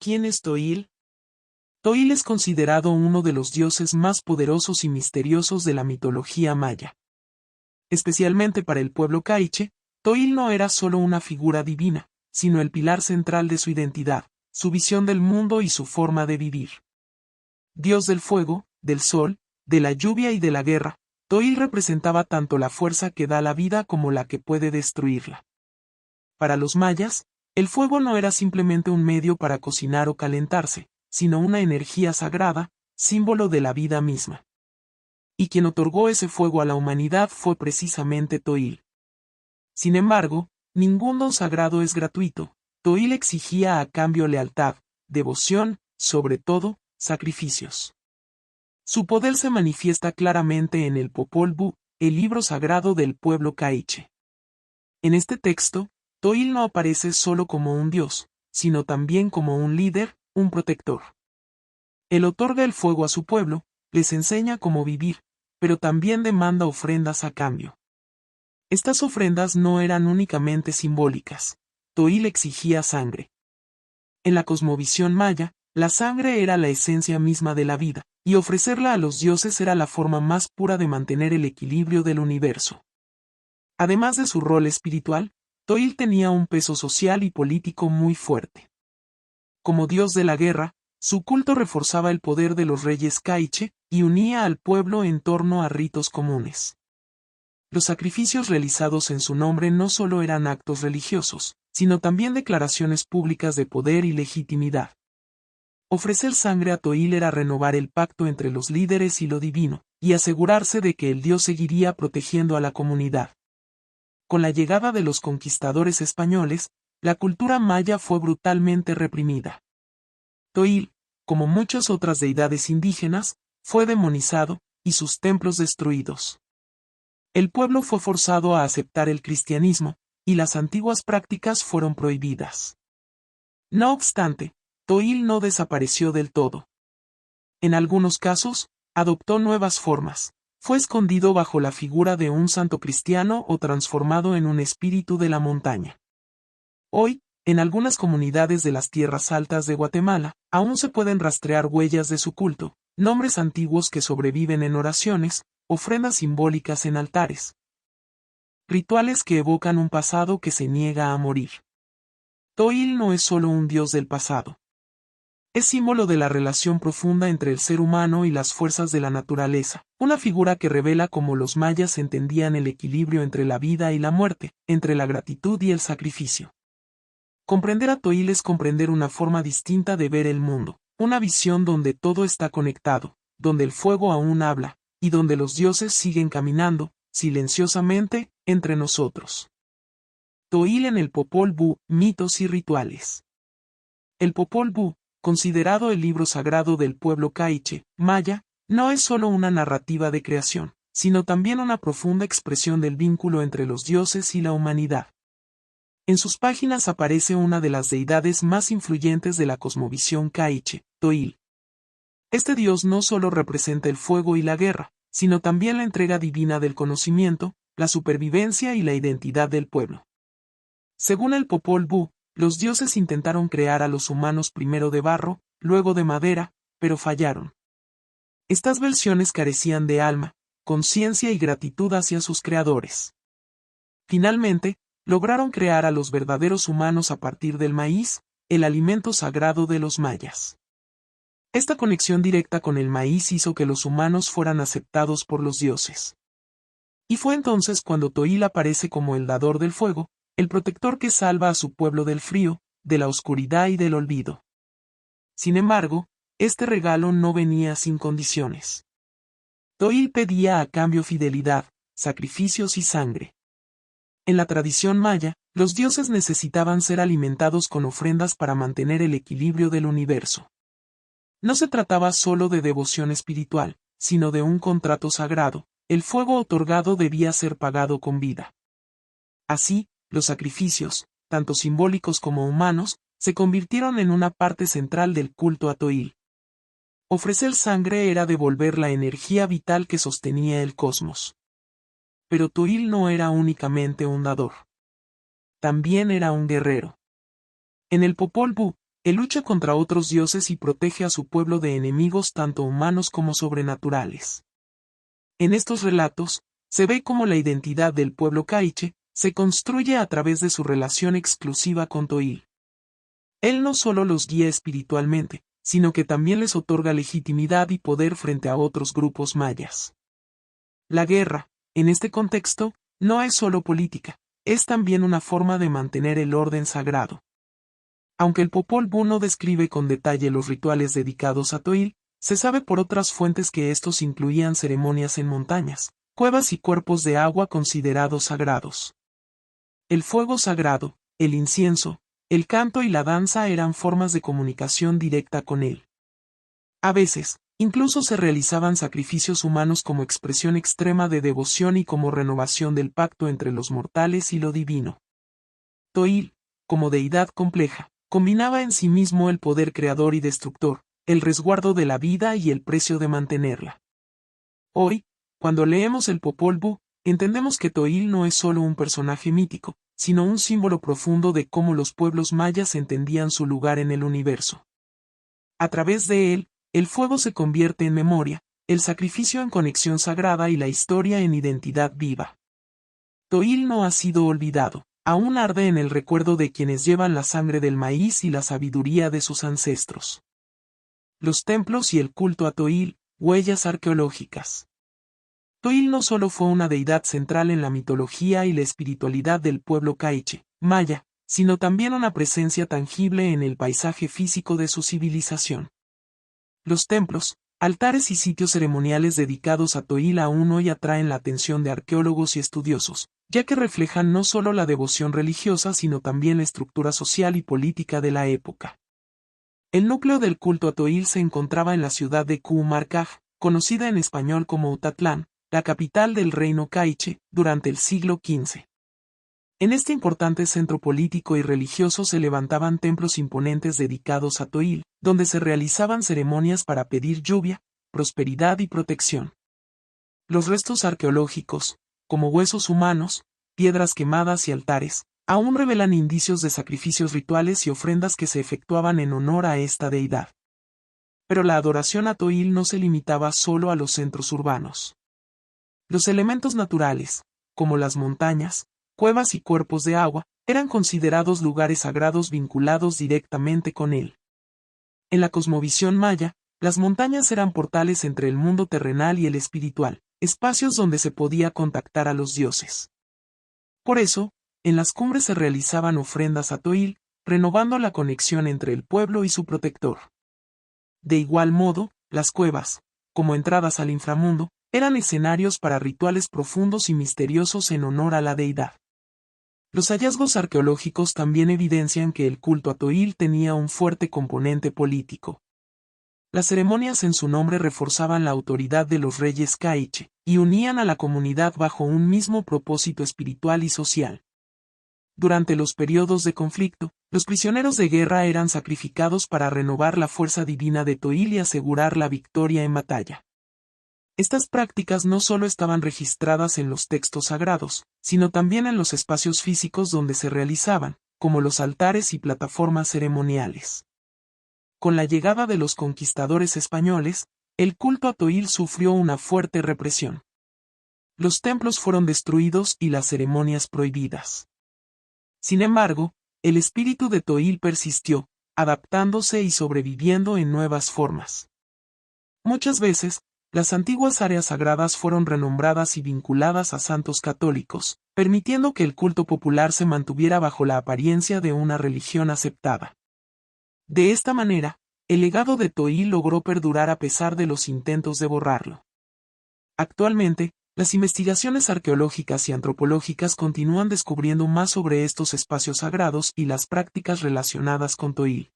¿Quién es Toil? Toil es considerado uno de los dioses más poderosos y misteriosos de la mitología maya. Especialmente para el pueblo K'iche', Toil no era solo una figura divina, sino el pilar central de su identidad, su visión del mundo y su forma de vivir. Dios del fuego, del sol, de la lluvia y de la guerra, Toil representaba tanto la fuerza que da la vida como la que puede destruirla. Para los mayas, el fuego no era simplemente un medio para cocinar o calentarse, sino una energía sagrada, símbolo de la vida misma. Y quien otorgó ese fuego a la humanidad fue precisamente Toil. Sin embargo, ningún don sagrado es gratuito. Toil exigía a cambio lealtad, devoción, sobre todo, sacrificios. Su poder se manifiesta claramente en el Popol Vuh, el libro sagrado del pueblo K'iche'. En este texto, Toil no aparece solo como un dios, sino también como un líder, un protector. Él otorga el fuego a su pueblo, les enseña cómo vivir, pero también demanda ofrendas a cambio. Estas ofrendas no eran únicamente simbólicas. Toil exigía sangre. En la cosmovisión maya, la sangre era la esencia misma de la vida, y ofrecerla a los dioses era la forma más pura de mantener el equilibrio del universo. Además de su rol espiritual, Toil tenía un peso social y político muy fuerte. Como dios de la guerra, su culto reforzaba el poder de los reyes K'iche' y unía al pueblo en torno a ritos comunes. Los sacrificios realizados en su nombre no solo eran actos religiosos, sino también declaraciones públicas de poder y legitimidad. Ofrecer sangre a Toil era renovar el pacto entre los líderes y lo divino, y asegurarse de que el dios seguiría protegiendo a la comunidad. Con la llegada de los conquistadores españoles, la cultura maya fue brutalmente reprimida. Toil, como muchas otras deidades indígenas, fue demonizado, y sus templos destruidos. El pueblo fue forzado a aceptar el cristianismo, y las antiguas prácticas fueron prohibidas. No obstante, Toil no desapareció del todo. En algunos casos, adoptó nuevas formas, fue escondido bajo la figura de un santo cristiano o transformado en un espíritu de la montaña. Hoy, en algunas comunidades de las tierras altas de Guatemala, aún se pueden rastrear huellas de su culto, nombres antiguos que sobreviven en oraciones, ofrendas simbólicas en altares. Rituales que evocan un pasado que se niega a morir. Toil no es solo un dios del pasado. Es símbolo de la relación profunda entre el ser humano y las fuerzas de la naturaleza, una figura que revela cómo los mayas entendían el equilibrio entre la vida y la muerte, entre la gratitud y el sacrificio. Comprender a Toil es comprender una forma distinta de ver el mundo, una visión donde todo está conectado, donde el fuego aún habla, y donde los dioses siguen caminando, silenciosamente, entre nosotros. Toil en el Popol Vuh, mitos y rituales. El Popol Vuh, considerado el libro sagrado del pueblo K'iche' maya, no es solo una narrativa de creación, sino también una profunda expresión del vínculo entre los dioses y la humanidad. En sus páginas aparece una de las deidades más influyentes de la cosmovisión K'iche', Toil. Este dios no solo representa el fuego y la guerra, sino también la entrega divina del conocimiento, la supervivencia y la identidad del pueblo. Según el Popol Vuh, los dioses intentaron crear a los humanos primero de barro, luego de madera, pero fallaron. Estas versiones carecían de alma, conciencia y gratitud hacia sus creadores. Finalmente, lograron crear a los verdaderos humanos a partir del maíz, el alimento sagrado de los mayas. Esta conexión directa con el maíz hizo que los humanos fueran aceptados por los dioses. Y fue entonces cuando Toil aparece como el dador del fuego, el protector que salva a su pueblo del frío, de la oscuridad y del olvido. Sin embargo, este regalo no venía sin condiciones. Toil pedía a cambio fidelidad, sacrificios y sangre. En la tradición maya, los dioses necesitaban ser alimentados con ofrendas para mantener el equilibrio del universo. No se trataba solo de devoción espiritual, sino de un contrato sagrado, el fuego otorgado debía ser pagado con vida. Así, los sacrificios, tanto simbólicos como humanos, se convirtieron en una parte central del culto a Toil. Ofrecer sangre era devolver la energía vital que sostenía el cosmos. Pero Toil no era únicamente un dador. También era un guerrero. En el Popol Vuh, Él lucha contra otros dioses y protege a su pueblo de enemigos tanto humanos como sobrenaturales. En estos relatos, se ve cómo la identidad del pueblo Kaiche se construye a través de su relación exclusiva con Toil. Él no solo los guía espiritualmente, sino que también les otorga legitimidad y poder frente a otros grupos mayas. La guerra, en este contexto, no es solo política, es también una forma de mantener el orden sagrado. Aunque el Popol Vuh no describe con detalle los rituales dedicados a Toil, se sabe por otras fuentes que estos incluían ceremonias en montañas, cuevas y cuerpos de agua considerados sagrados. El fuego sagrado, el incienso, el canto y la danza eran formas de comunicación directa con él. A veces, incluso se realizaban sacrificios humanos como expresión extrema de devoción y como renovación del pacto entre los mortales y lo divino. Toil, como deidad compleja, combinaba en sí mismo el poder creador y destructor, el resguardo de la vida y el precio de mantenerla. Hoy, cuando leemos el Popol Vuh, entendemos que Toil no es solo un personaje mítico, sino un símbolo profundo de cómo los pueblos mayas entendían su lugar en el universo. A través de él, el fuego se convierte en memoria, el sacrificio en conexión sagrada y la historia en identidad viva. Toil no ha sido olvidado, aún arde en el recuerdo de quienes llevan la sangre del maíz y la sabiduría de sus ancestros. Los templos y el culto a Toil, huellas arqueológicas. Toil no solo fue una deidad central en la mitología y la espiritualidad del pueblo Kaiche, maya, sino también una presencia tangible en el paisaje físico de su civilización. Los templos, altares y sitios ceremoniales dedicados a Toil aún hoy atraen la atención de arqueólogos y estudiosos, ya que reflejan no solo la devoción religiosa sino también la estructura social y política de la época. El núcleo del culto a Toil se encontraba en la ciudad de Q'umarcaj, conocida en español como Utatlán, la capital del reino Kaiche, durante el siglo XV. En este importante centro político y religioso se levantaban templos imponentes dedicados a Toil, donde se realizaban ceremonias para pedir lluvia, prosperidad y protección. Los restos arqueológicos, como huesos humanos, piedras quemadas y altares, aún revelan indicios de sacrificios rituales y ofrendas que se efectuaban en honor a esta deidad. Pero la adoración a Toil no se limitaba solo a los centros urbanos. Los elementos naturales, como las montañas, cuevas y cuerpos de agua, eran considerados lugares sagrados vinculados directamente con él. En la cosmovisión maya, las montañas eran portales entre el mundo terrenal y el espiritual, espacios donde se podía contactar a los dioses. Por eso, en las cumbres se realizaban ofrendas a Toil, renovando la conexión entre el pueblo y su protector. De igual modo, las cuevas, como entradas al inframundo, eran escenarios para rituales profundos y misteriosos en honor a la deidad. Los hallazgos arqueológicos también evidencian que el culto a Toil tenía un fuerte componente político. Las ceremonias en su nombre reforzaban la autoridad de los reyes Kaiche, y unían a la comunidad bajo un mismo propósito espiritual y social. Durante los periodos de conflicto, los prisioneros de guerra eran sacrificados para renovar la fuerza divina de Toil y asegurar la victoria en batalla. Estas prácticas no solo estaban registradas en los textos sagrados, sino también en los espacios físicos donde se realizaban, como los altares y plataformas ceremoniales. Con la llegada de los conquistadores españoles, el culto a Toil sufrió una fuerte represión. Los templos fueron destruidos y las ceremonias prohibidas. Sin embargo, el espíritu de Toil persistió, adaptándose y sobreviviendo en nuevas formas. Muchas veces, las antiguas áreas sagradas fueron renombradas y vinculadas a santos católicos, permitiendo que el culto popular se mantuviera bajo la apariencia de una religión aceptada. De esta manera, el legado de Toil logró perdurar a pesar de los intentos de borrarlo. Actualmente, las investigaciones arqueológicas y antropológicas continúan descubriendo más sobre estos espacios sagrados y las prácticas relacionadas con Toil.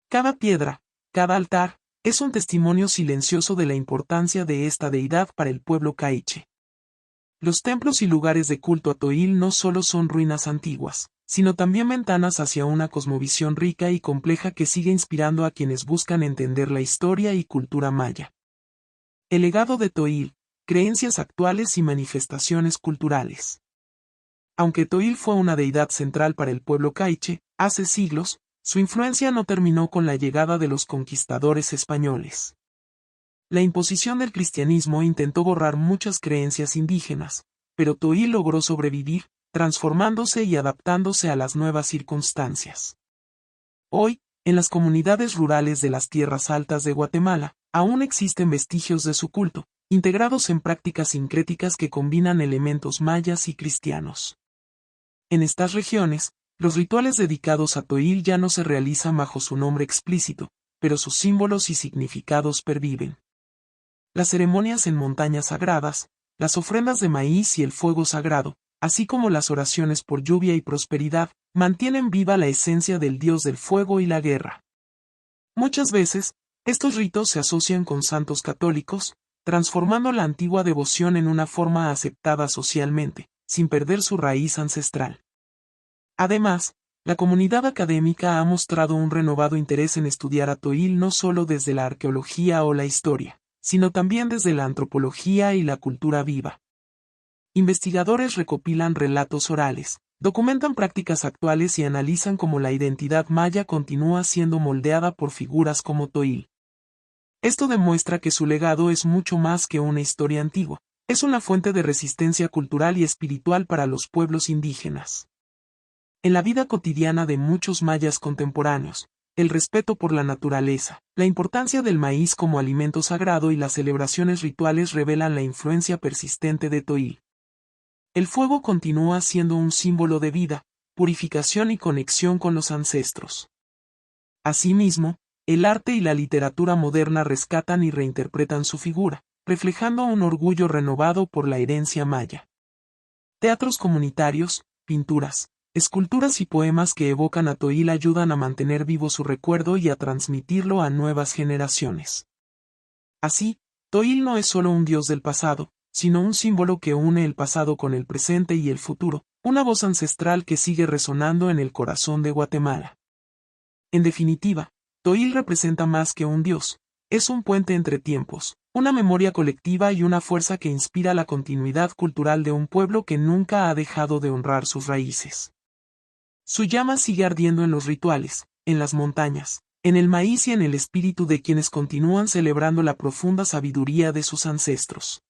Cada piedra, cada altar, es un testimonio silencioso de la importancia de esta deidad para el pueblo Kaiche. Los templos y lugares de culto a Toil no solo son ruinas antiguas, sino también ventanas hacia una cosmovisión rica y compleja que sigue inspirando a quienes buscan entender la historia y cultura maya. El legado de Toil, creencias actuales y manifestaciones culturales. Aunque Toil fue una deidad central para el pueblo Kaiche, hace siglos, Su influencia no terminó con la llegada de los conquistadores españoles. La imposición del cristianismo intentó borrar muchas creencias indígenas, pero Toil logró sobrevivir, transformándose y adaptándose a las nuevas circunstancias. Hoy, en las comunidades rurales de las tierras altas de Guatemala, aún existen vestigios de su culto, integrados en prácticas sincréticas que combinan elementos mayas y cristianos. En estas regiones, los rituales dedicados a Toil ya no se realizan bajo su nombre explícito, pero sus símbolos y significados perviven. Las ceremonias en montañas sagradas, las ofrendas de maíz y el fuego sagrado, así como las oraciones por lluvia y prosperidad, mantienen viva la esencia del dios del fuego y la guerra. Muchas veces, estos ritos se asocian con santos católicos, transformando la antigua devoción en una forma aceptada socialmente, sin perder su raíz ancestral. Además, la comunidad académica ha mostrado un renovado interés en estudiar a Toil no solo desde la arqueología o la historia, sino también desde la antropología y la cultura viva. Investigadores recopilan relatos orales, documentan prácticas actuales y analizan cómo la identidad maya continúa siendo moldeada por figuras como Toil. Esto demuestra que su legado es mucho más que una historia antigua, es una fuente de resistencia cultural y espiritual para los pueblos indígenas. En la vida cotidiana de muchos mayas contemporáneos, el respeto por la naturaleza, la importancia del maíz como alimento sagrado y las celebraciones rituales revelan la influencia persistente de Toil. El fuego continúa siendo un símbolo de vida, purificación y conexión con los ancestros. Asimismo, el arte y la literatura moderna rescatan y reinterpretan su figura, reflejando un orgullo renovado por la herencia maya. Teatros comunitarios, pinturas, esculturas y poemas que evocan a Toil ayudan a mantener vivo su recuerdo y a transmitirlo a nuevas generaciones. Así, Toil no es solo un dios del pasado, sino un símbolo que une el pasado con el presente y el futuro, una voz ancestral que sigue resonando en el corazón de Guatemala. En definitiva, Toil representa más que un dios, es un puente entre tiempos, una memoria colectiva y una fuerza que inspira la continuidad cultural de un pueblo que nunca ha dejado de honrar sus raíces. Su llama sigue ardiendo en los rituales, en las montañas, en el maíz y en el espíritu de quienes continúan celebrando la profunda sabiduría de sus ancestros.